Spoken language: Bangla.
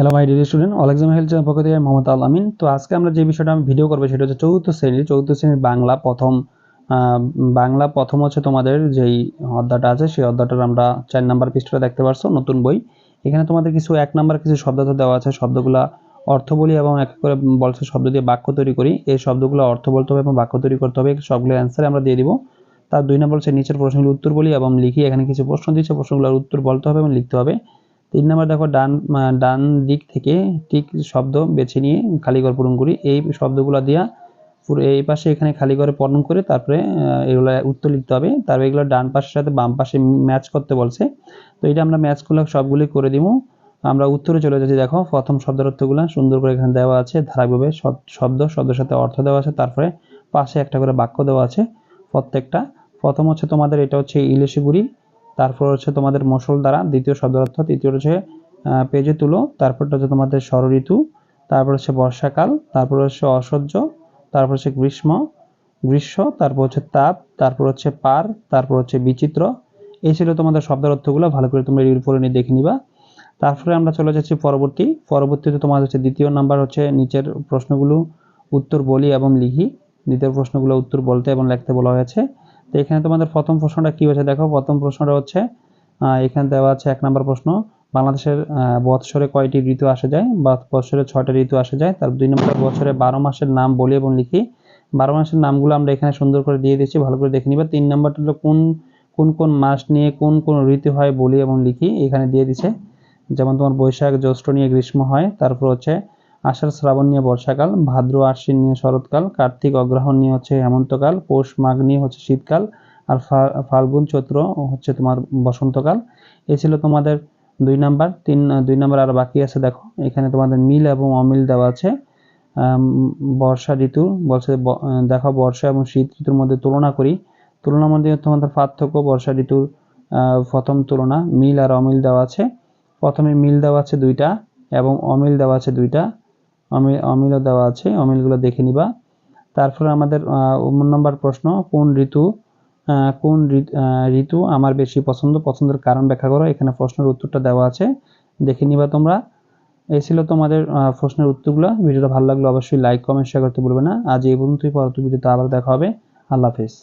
Hello my dear student, all exam health channel পক্ষ থেকে মোহাম্মদ আল আমিন। তো আজকে আমরা যে বিষয়টা আমি ভিডিও করবো সেটা হচ্ছে চতুর্থ শ্রেণীর বাংলা প্রথম হচ্ছে তোমাদের যেই অধ্যায়টা আছে সেই অধ্যায়টার আমরা 4 নাম্বার পৃষ্ঠাটা দেখতে পারছো, নতুন বই। এখানে তোমাদের কিছু 1 নাম্বার কিছু শব্দ দেওয়া আছে, শব্দগুলা অর্থ বলি এবং এক করে বলছে শব্দ দিয়ে বাক্য তৈরি করি। এই শব্দগুলো অর্থ বলতে হবে এবং বাক্য তৈরি করতে হবে, সবগুলো অ্যান্সার আমরা দিয়ে দিব। তার 2 নম্বর হচ্ছে নিচের প্রশ্নগুলোর উত্তর বলি এবং লিখি। এখানে কিছু প্রশ্ন দিচ্ছে, প্রশ্নগুলোর উত্তর বলতে হবে এবং লিখতে হবে। 3 নাম্বার দেখো ডান দিক থেকে ঠিক শব্দ বেছে নিয়ে খালি ঘর পূরণ করি। এই শব্দগুলো দিয়া পুরো এই পাশে এখানে খালি ঘরে পূরণ করে তারপরে এগুলো উত্তর লিখতে হবে। তারপরে এগুলো ডান পাশের সাথে বাম পাশে ম্যাচ করতে বলছে। তো এটা আমরা ম্যাচগুলো সবগুলি করে দিব। আমরা উত্তরে চলে যাচ্ছি। দেখো প্রথম শব্দের অর্থগুলো সুন্দর করে এখানে দেওয়া আছে, ধারাবাহিকভাবে শব্দের সাথে অর্থ দেওয়া আছে, তারপরে পাশে একটা করে বাক্য দেওয়া আছে প্রত্যেকটা। প্রথম হচ্ছে তোমাদের এটা হচ্ছে ইলিশে গুড়ি, তারপর হচ্ছে তোমাদের মশল দ্বারা, দ্বিতীয় শব্দের অর্থ, তৃতীয় হচ্ছে পেজে তুলো, তারপরটা হচ্ছে তোমাদের ষড়ঋতু, তারপর হচ্ছে বর্ষাকাল, তারপর হচ্ছে অসহ্য, তারপর হচ্ছে গ্রীষ্ম, তারপর হচ্ছে তাপ, তারপর হচ্ছে পার, তারপর হচ্ছে বিচিত্র। এই ছিল তোমাদের শব্দের অর্থগুলো, ভালো করে তোমরা রিভিউ করে নিয়ে দেখে নিবা। তারপরে আমরা চলে যাচ্ছি পরবর্তীতে তোমাদের হচ্ছে দ্বিতীয় নাম্বার হচ্ছে নিচের প্রশ্নগুলো উত্তর বলি এবং লিখি। দ্বিতীয় প্রশ্নগুলো উত্তর বলতে এবং লিখতে বলা হয়েছে। তো এখানে তোমাদের প্রথম প্রশ্নটা কি হয়েছে দেখো। প্রথম প্রশ্নটা হচ্ছে এখানে দেওয়া আছে 1 নাম্বার প্রশ্ন, বাংলাদেশের বৎসরে কয়টি ঋতু আসে যায়, বা বৎসরে 6টা ঋতু আসে যায়। তার 2 নম্বর বছরে 12 মাসের নাম বলি এবং লিখি। 12 মাসের নামগুলো আমরা এখানে সুন্দর করে দিয়ে দিচ্ছি, ভালো করে দেখে নিবা। 3 নম্বরটা হলো কোন মাস নিয়ে কোন ঋতু হয় বলি এবং লিখি, এখানে দিয়ে দিছে। যেমন তোমার বৈশাখ জ্যৈষ্ঠ নিয়ে গ্রীষ্ম হয়, তারপর হচ্ছে আষাঢ় শ্রাবণ নিয়ে বর্ষাকাল, ভাদ্র আশ্বিন নিয়ে শরৎকাল, কার্তিক অগ্রহায়ণ নিয়ে হচ্ছে হেমন্তকাল, পৌষ মাঘ নিয়ে হচ্ছে শীতকাল, আর ফাল্গুন চৈত্র হচ্ছে তোমার বসন্তকাল। এই ছিল তোমাদের 2 নাম্বার। 2 নাম্বার আর বাকি আছে দেখো, এখানে তোমাদের মিল এবং অমিল দেওয়া আছে। বর্ষা ঋতু বলছে, দেখো বর্ষা এবং শীত ঋতুর মধ্যে তুলনা করি। তুলনার মধ্যে তোমাদের পার্থক্য, বর্ষা ঋতুর প্রথম তুলনা, মিল আর অমিল দেওয়া আছে। প্রথমে মিল দেওয়া আছে 2টা এবং অমিল দেওয়া আছে 2টা, অমিলও দেওয়া আছে, অমিলগুলো দেখে নিবা। তারপরে আমাদের নম্বর প্রশ্ন, কোন ঋতু আমার বেশি পছন্দের কারণ ব্যাখ্যা করো। এখানে প্রশ্নের উত্তরটা দেওয়া আছে, দেখে নিবা তোমরা। এই ছিল তোমাদের প্রশ্নের উত্তরগুলো। ভিডিওটা ভালো লাগলে অবশ্যই লাইক কমেন্ট শেয়ার করতে ভুলবে না। আজ এই পর্যন্তই, পরবর্তী ভিডিওতে আবার দেখা হবে। আল্লাহ হাফেজ।